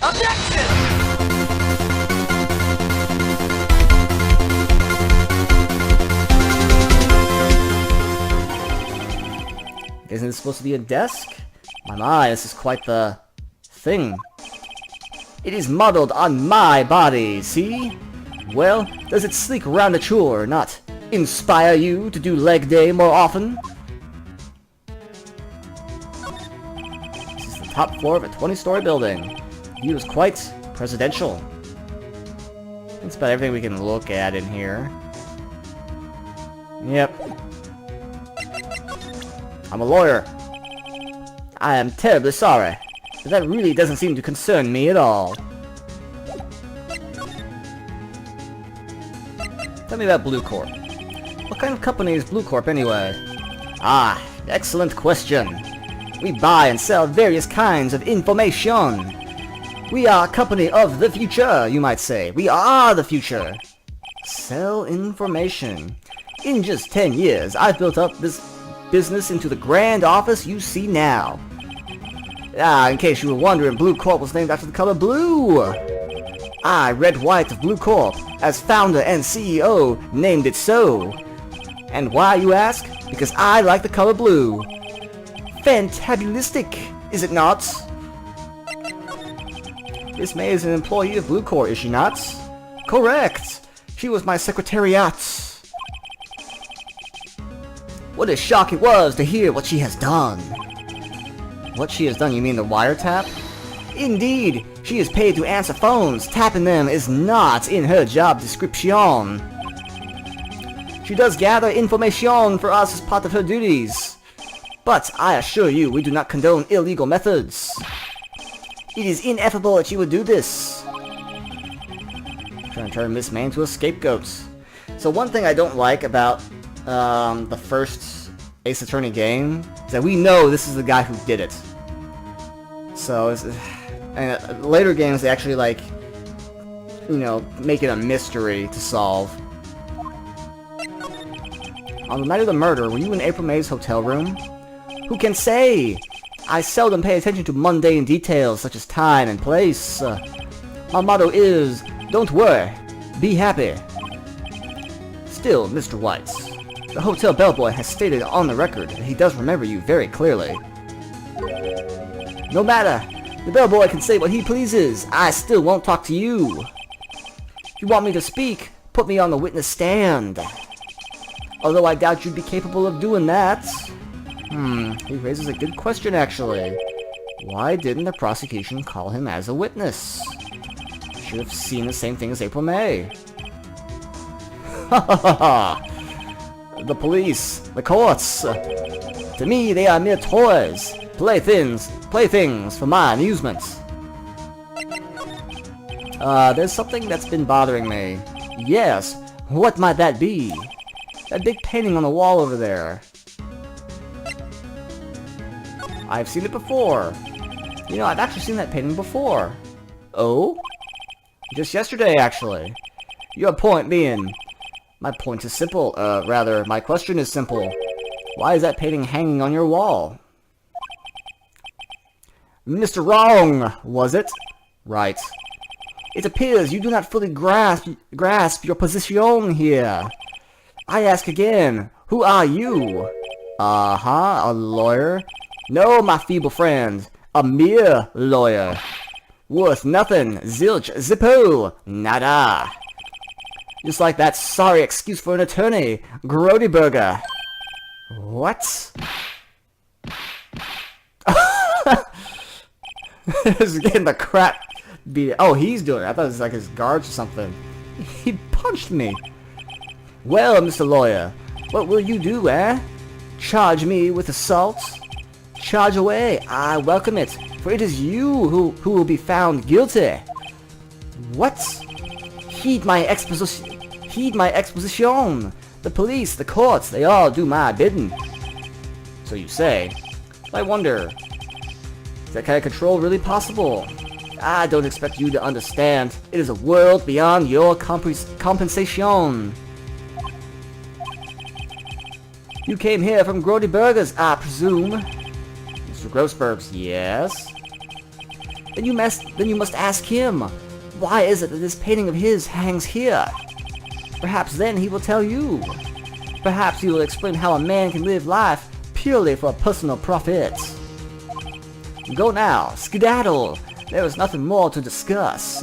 Objection! Isn't this supposed to be a desk? My, this is quite the thing. It is modeled on my body, see? Well, does it sleek around the chore not inspire you to do leg day more often? This is the top floor of a 20-story building. View is quite presidential. That's about everything we can look at in here. Yep. I'm a lawyer. I am terribly sorry, but that really doesn't seem to concern me at all. Tell me about Blue Corp. What kind of company is Blue Corp anyway? Ah, excellent question. We buy and sell various kinds of information. We are a company of the future, you might say. We are the future. Sell information. In just 10 years, I've built up this business into the grand office you see now. Ah, in case you were wondering, Blue Corp was named after the color blue. I, Red White of Blue Corp, as founder and CEO, named it so. And why, you ask? Because I like the color blue. Fantabulistic, is it not? Miss May is an employee of Blue Corp, is she not? Correct! She was my secretariat. What a shock it was to hear what she has done. What she has done, you mean the wiretap? Indeed, she is paid to answer phones. Tapping them is not in her job description. She does gather information for us as part of her duties. But I assure you, we do not condone illegal methods. It is ineffable that she would do this. Trying to turn Miss May into a scapegoat. So one thing I don't like about the first Ace Attorney game is that we know this is the guy who did it. So, and later games they actually like, you know, make it a mystery to solve. On the night of the murder, were you in April May's hotel room? Who can say? I seldom pay attention to mundane details such as time and place. My motto is, don't worry, be happy. Still, Mr. White, the hotel bellboy has stated on the record that he does remember you very clearly. No matter, the bellboy can say what he pleases. I still won't talk to you. If you want me to speak, put me on the witness stand. Although I doubt you'd be capable of doing that. He raises a good question actually. Why didn't the prosecution call him as a witness? Should have seen the same thing as April May. Ha ha ha ha! The police, the courts. To me, they are mere toys, playthings for my amusement. There's something that's been bothering me. Yes, what might that be? That big painting on the wall over there. I've seen it before. You know, I've actually seen that painting before. Oh? Just yesterday, actually. Your point being... My point is simple. Rather, my question is simple. Why is that painting hanging on your wall? Mr. Wrong, was it? Right. It appears you do not fully grasp your position here. I ask again, who are you? A lawyer? No, my feeble friend. A mere lawyer. Worth nothing. Zilch, zippo, nada. Just like that sorry excuse for an attorney, Grody Burger. What? He's getting the crap beat. Oh, he's doing it. I thought it was like his guards or something. He punched me. Well, Mr. Lawyer, what will you do, eh? Charge me with assault? Charge away. I welcome it, for it is you who will be found guilty. What? Heed my exposition. The police, the courts, they all do my bidding. So you say. I wonder, is that kind of control really possible? I don't expect you to understand. It is a world beyond your compensation. You came here from Grody Burgers, I presume. Mr. Grossberg's, yes. Then you must ask him, why is it that this painting of his hangs here? Perhaps then he will tell you. Perhaps he will explain how a man can live life purely for personal profit. Go now, skedaddle. There is nothing more to discuss.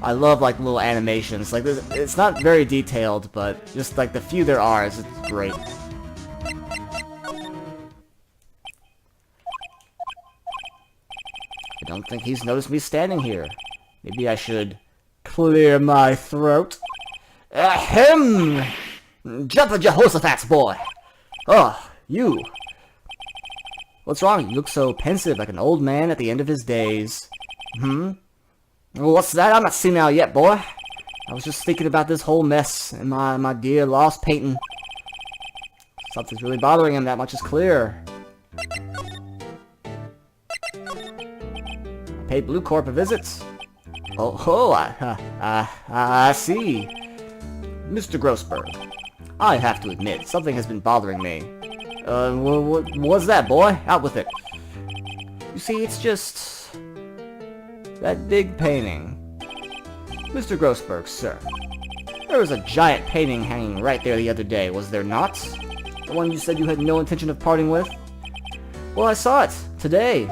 I love like little animations. Like this, it's not very detailed, but just like the few there are, it's great. I don't think he's noticed me standing here. Maybe I should clear my throat. Ahem! Jump Jehoshaphat's boy! Oh, you! What's wrong? You look so pensive, like an old man at the end of his days. What's that? I'm not senile yet, boy. I was just thinking about this whole mess and my dear lost painting. Something's really bothering him, that much is clear. I paid Blue Corp a visit. I see. Mr. Grossberg, I have to admit, something has been bothering me. What's that, boy? Out with it. You see, it's just that big painting. Mr. Grossberg, sir, there was a giant painting hanging right there the other day, was there not? The one you said you had no intention of parting with? Well, I saw it today.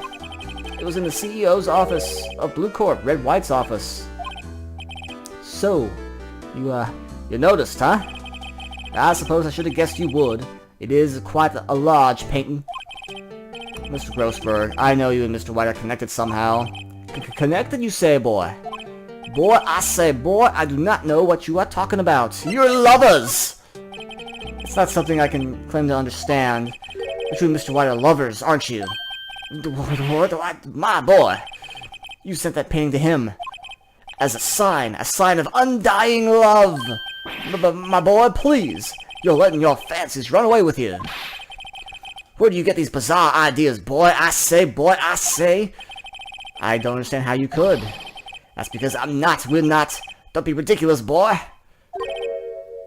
It was in the CEO's office of Blue Corp, Red White's office. So, you noticed, huh? I suppose I should have guessed you would. It is quite a large painting. Mr. Grossberg, I know you and Mr. White are connected somehow. Connected, you say, boy? Boy, I say, boy, I do not know what you are talking about. You're lovers! It's not something I can claim to understand. But you and Mr. White are lovers, aren't you? What? My boy! You sent that painting to him as a sign of undying love. My boy, please. You're letting your fancies run away with you. Where do you get these bizarre ideas, boy? I say, boy, I say. I don't understand how you could. That's because we're not. Don't be ridiculous, boy.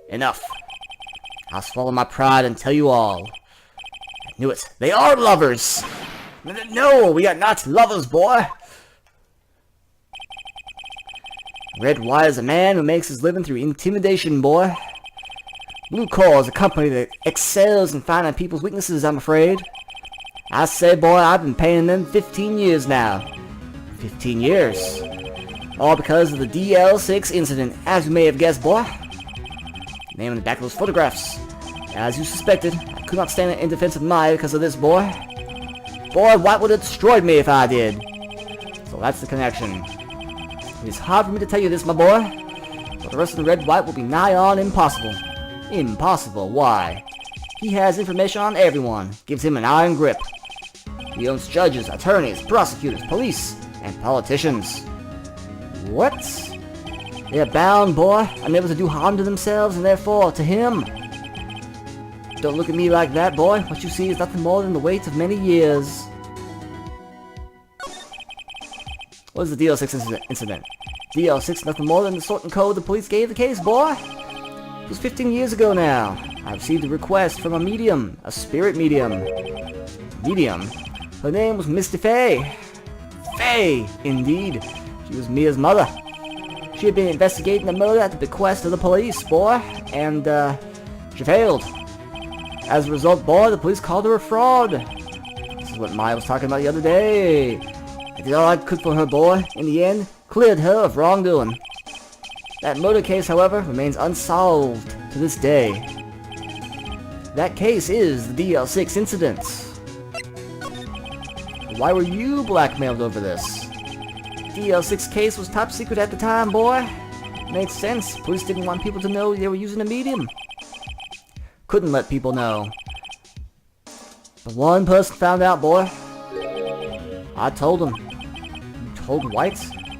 Enough. I'll swallow my pride and tell you all. I knew it. They are lovers. No, we are not lovers, boy. Red White is a man who makes his living through intimidation, boy. Blue Corps is a company that excels in finding people's weaknesses, I'm afraid. I say, boy, I've been paying them 15 years now. 15 years. All because of the DL6 incident, as you may have guessed, boy. Name on the back of those photographs. As you suspected, I could not stand in defense of Maya because of this, boy. Boy, White would have destroyed me if I did. So that's the connection. It is hard for me to tell you this, my boy, but the rest of the Red White will be nigh on impossible. Impossible, why? He has information on everyone, gives him an iron grip. He owns judges, attorneys, prosecutors, police, and politicians. What? They are bound, boy, unable to do harm to themselves and therefore to him. Don't look at me like that, boy. What you see is nothing more than the weight of many years. What is the DL6 incident? DL6 nothing more than the sort and code the police gave the case, boy. It was 15 years ago now. I received a request from a medium, a spirit medium. Medium? Her name was Misty Fay. Fay, indeed. She was Mia's mother. She had been investigating the murder at the bequest of the police, boy, and, she failed. As a result, boy, the police called her a fraud. This is what Maya was talking about the other day. I did all I could for her, boy. In the end, cleared her of wrongdoing. That murder case, however, remains unsolved to this day. That case is the DL6 incident. Why were you blackmailed over this? DL6 case was top secret at the time, boy. Made sense. Police didn't want people to know they were using a medium. Couldn't let people know. But one person found out, boy. I told him. You told White?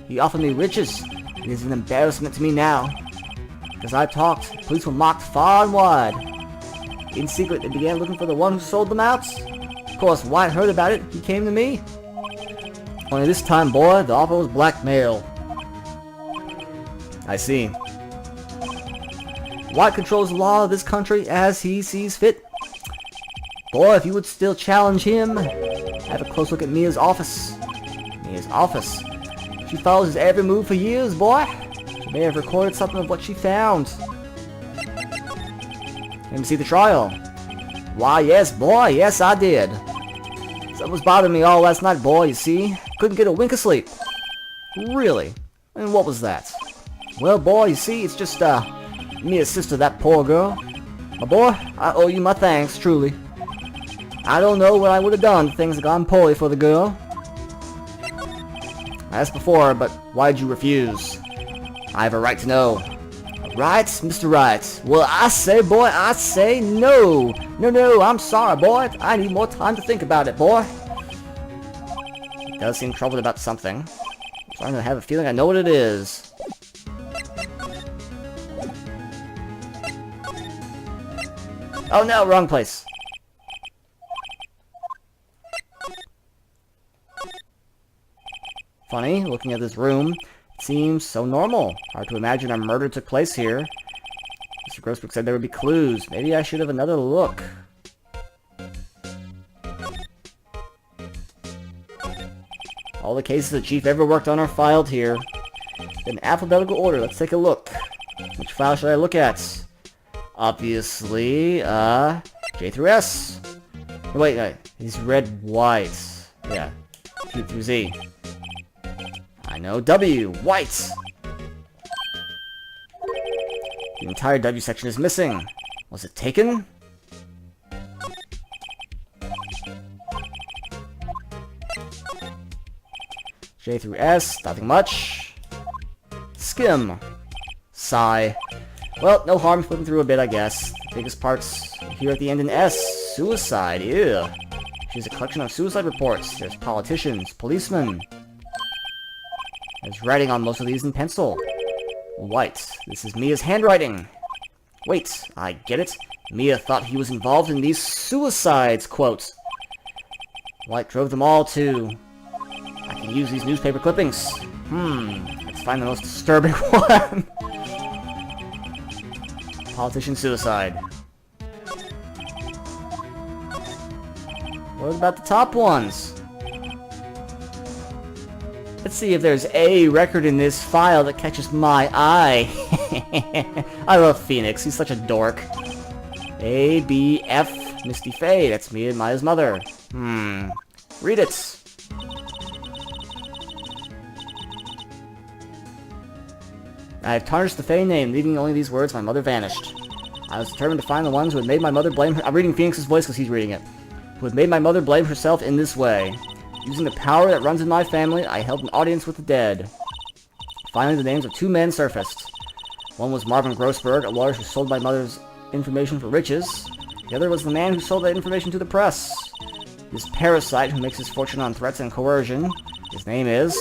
He offered me riches. It is an embarrassment to me now. Because I talked, police were mocked far and wide. In secret, they began looking for the one who sold them out. Of course, White heard about it. He came to me. Only this time, boy, the offer was blackmail. I see. White controls the law of this country as he sees fit. Boy, if you would still challenge him, have a close look at Mia's office. Mia's office. She follows his every move for years, boy. She may have recorded something of what she found. Let me see the trial. Why, yes, boy, yes, I did. Something was bothering me all last night, boy, you see. Couldn't get a wink of sleep. Really? And what was that? Well, boy, you see, it's just, Mia's sister, that poor girl. My boy, I owe you my thanks, truly. I don't know what I would have done if things had gone poorly for the girl. I asked before, but why'd you refuse? I have a right to know. Right, Mr. Wright? Well, I say, boy, I say no. No, I'm sorry, boy. I need more time to think about it, boy. He does seem troubled about something. I'm starting to have a feeling I know what it is. Oh no, wrong place. Funny, looking at this room, it seems so normal. Hard to imagine a murder took place here. Mr. Grossberg said there would be clues. Maybe I should have another look. All the cases the chief ever worked on are filed here. In alphabetical order, let's take a look. Which file should I look at? Obviously, J through S. Wait, he's red, white. Yeah, Q through Z. I know W, white. The entire W section is missing. Was it taken? J through S, nothing much. Skim. Sigh. Well, no harm flipping through a bit, I guess. The biggest parts here at the end in S. Suicide, ew. She's a collection of suicide reports. There's politicians, policemen. There's writing on most of these in pencil. White. This is Mia's handwriting. Wait, I get it. Mia thought he was involved in these suicides, quote. White drove them all to... I can use these newspaper clippings. Let's find the most disturbing one. Politician suicide. What about the top ones? Let's see if there's a record in this file that catches my eye. I love Phoenix. He's such a dork. A, B, F, Misty Faye. That's me and Maya's mother. Read it. I have tarnished the Faye name, leaving only these words, my mother vanished. I was determined to find the ones who had made my mother blame her. I'm reading Phoenix's voice because he's reading it. Who had made my mother blame herself in this way. Using the power that runs in my family, I held an audience with the dead. Finally, the names of two men surfaced. One was Marvin Grossberg, a lawyer who sold my mother's information for riches. The other was the man who sold that information to the press. This parasite who makes his fortune on threats and coercion. His name is...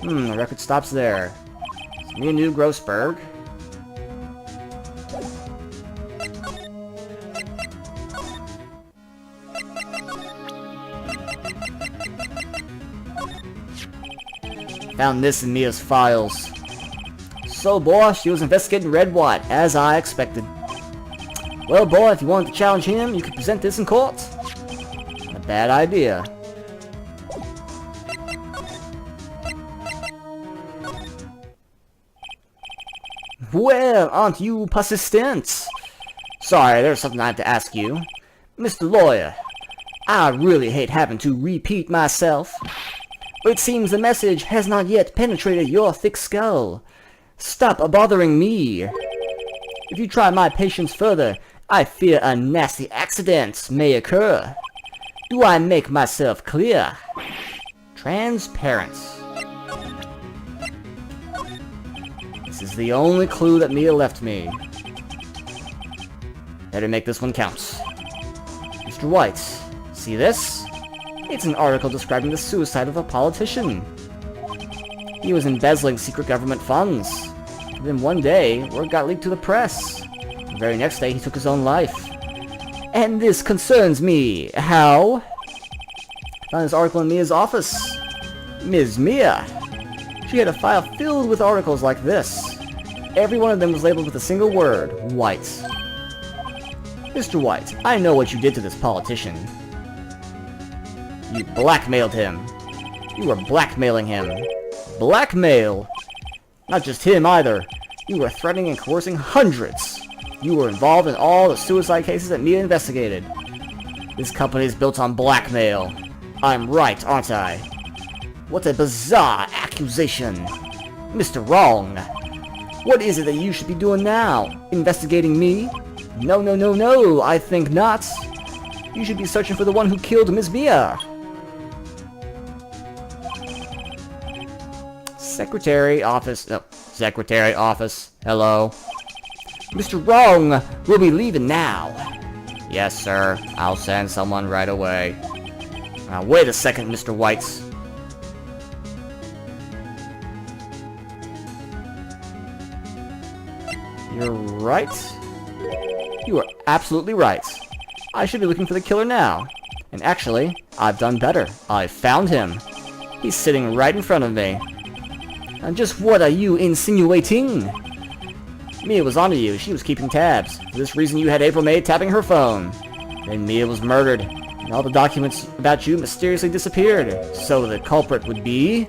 the record stops there. It's me and New Grossberg. Found this in Mia's files. So, boy, she was investigating Red White, as I expected. Well, boy, if you wanted to challenge him, you could present this in court. Not a bad idea. Well, aren't you persistent? Sorry, there's something I have to ask you. Mr. Lawyer, I really hate having to repeat myself. But it seems the message has not yet penetrated your thick skull. Stop bothering me. If you try my patience further, I fear a nasty accident may occur. Do I make myself clear? Transparent. This is the only clue that Mia left me. Better make this one count. Mr. White, see this? It's an article describing the suicide of a politician. He was embezzling secret government funds. And then one day, word got leaked to the press. The very next day, he took his own life. And this concerns me. How? I found this article in Mia's office. Ms. Mia. She had a file filled with articles like this. Every one of them was labeled with a single word, white. Mr. White, I know what you did to this politician. You blackmailed him. You were blackmailing him. Blackmail? Not just him either. You were threatening and coercing hundreds. You were involved in all the suicide cases that Mia investigated. This company is built on blackmail. I'm right, aren't I? What a bizarre accusation. Mr. Wrong. What is it that you should be doing now? Investigating me? No, no, no, no, I think not. You should be searching for the one who killed Miss Mia. Secretary office. No, secretary office. Hello. Mr. Wrong, we'll be leaving now. Yes, sir. I'll send someone right away. Now, wait a second, Mr. White. You're right. You are absolutely right. I should be looking for the killer now. And actually, I've done better. I found him. He's sitting right in front of me. And just what are you insinuating? Mia was onto you. She was keeping tabs. For this reason, you had April May tapping her phone. Then Mia was murdered. And all the documents about you mysteriously disappeared. So the culprit would be...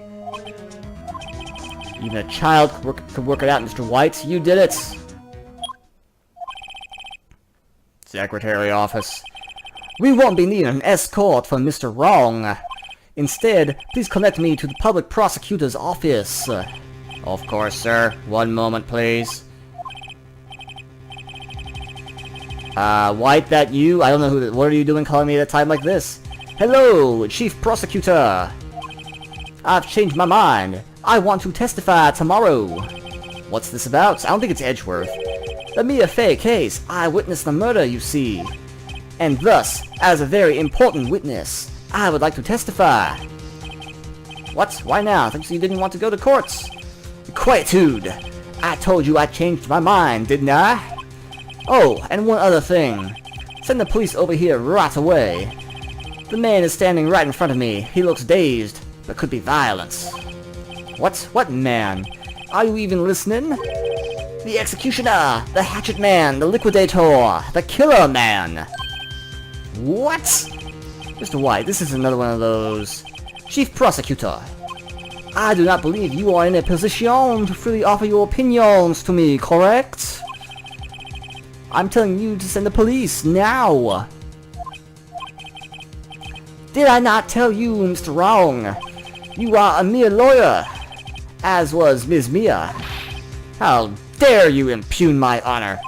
Even a child could work it out, Mr. White. You did it. Secretary office. We won't be needing an escort from Mr. Wrong. Instead, please connect me to the public prosecutor's office. Of course, sir. One moment, please. White, that you? I don't know who. What are you doing calling me at a time like this? Hello, Chief Prosecutor. I've changed my mind. I want to testify tomorrow. What's this about? I don't think it's Edgeworth. The Mia Fey case. I witnessed the murder, you see. And thus, as a very important witness, I would like to testify. What? Why now? I think you didn't want to go to court. Quietude. I told you I changed my mind, didn't I? Oh, and one other thing. Send the police over here right away. The man is standing right in front of me. He looks dazed, but could be violent. What? What man? Are you even listening? The executioner, the hatchet man, the liquidator, the killer man. What? Mr. White, this is another one of those. Chief Prosecutor, I do not believe you are in a position to freely offer your opinions to me, correct? I'm telling you to send the police now. Did I not tell you, Mr. Wrong? You are a mere lawyer, as was Ms. Mia. How dare you impugn my honor?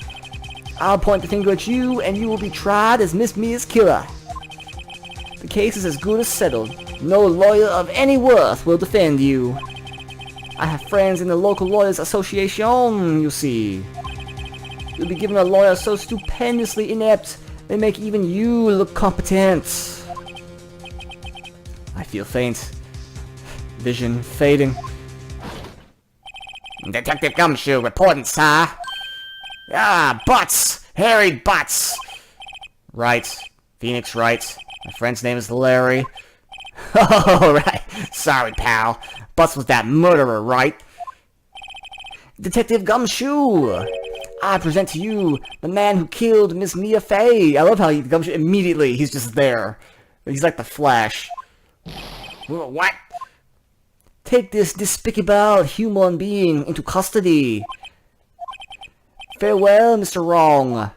I'll point the finger at you, and you will be tried as Miss Mia's killer. The case is as good as settled. No lawyer of any worth will defend you. I have friends in the local lawyers association, you see. You'll be given a lawyer so stupendously inept, they make even you look competent. I feel faint. Vision fading. Detective Gumshoe reporting, sir. Ah, butts! Hairy butts! Right. Phoenix Wright. My friend's name is Larry. Oh, right. Sorry, pal. Butts was that murderer, right? Detective Gumshoe! I present to you the man who killed Miss Mia Fey. I love how Gumshoe immediately, he's just there. He's like the Flash. What? Take this despicable human being into custody. Farewell, Mr. Wrong.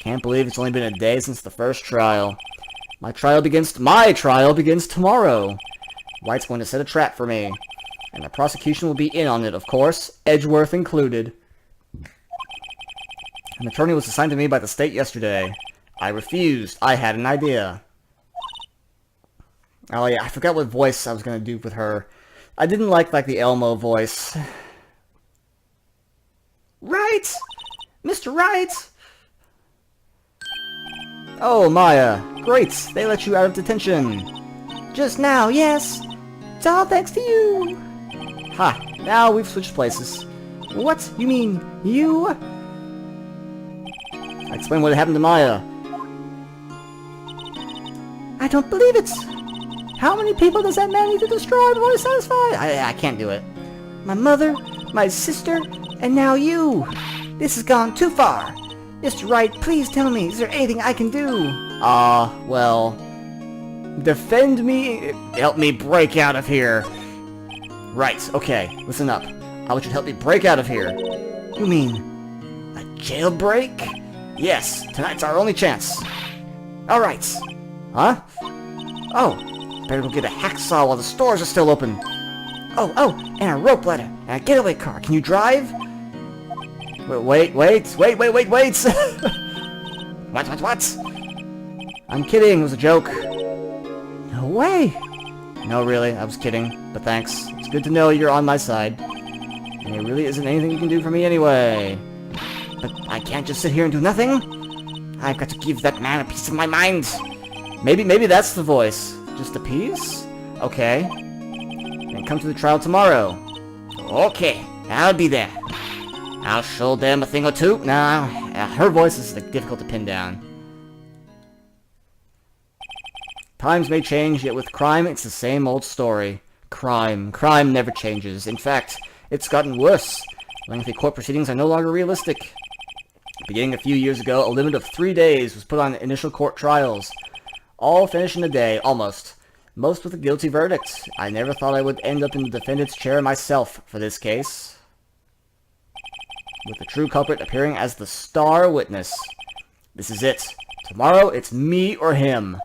Can't believe it's only been a day since the first trial. My trial begins tomorrow. White's going to set a trap for me. And the prosecution will be in on it, of course, Edgeworth included. An attorney was assigned to me by the state yesterday. I refused. I had an idea. Oh yeah, I forgot what voice I was going to do with her. I didn't like the Elmo voice. Wright! Mr. Wright! Oh, Maya. Great. They let you out of detention. Just now, yes. It's all thanks to you. Ha. Now we've switched places. What? You mean you? I explained what happened to Maya. I don't believe it. How many people does that man need to destroy before he's satisfied? I can't do it. my mother, my sister, and now you. This has gone too far. Mr. Wright, please tell me, is there anything I can do? Well, defend me, help me break out of here. Right, okay, listen up. I want you to help me break out of here. You mean a jailbreak? Yes, tonight's our only chance. Alright. Huh? Oh, better go get a hacksaw while the stores are still open. Oh, and a rope ladder, and a getaway car. Can you drive? Wait. What? I'm kidding, it was a joke. No way. No, really, I was kidding, but thanks. It's good to know you're on my side. And there really isn't anything you can do for me anyway. But I can't just sit here and do nothing. I've got to give that man a piece of my mind. Maybe that's the voice. Just a piece? Okay. Then come to the trial tomorrow. Okay, I'll be there. I'll show them a thing or two. Nah, her voice is difficult to pin down. Times may change, yet with crime, it's the same old story. Crime never changes. In fact, it's gotten worse. Lengthy court proceedings are no longer realistic. Beginning a few years ago, a limit of 3 days was put on initial court trials. All finished in a day, almost. Most with a guilty verdict. I never thought I would end up in the defendant's chair myself for this case. With the true culprit appearing as the star witness. This is it. Tomorrow, it's me or him.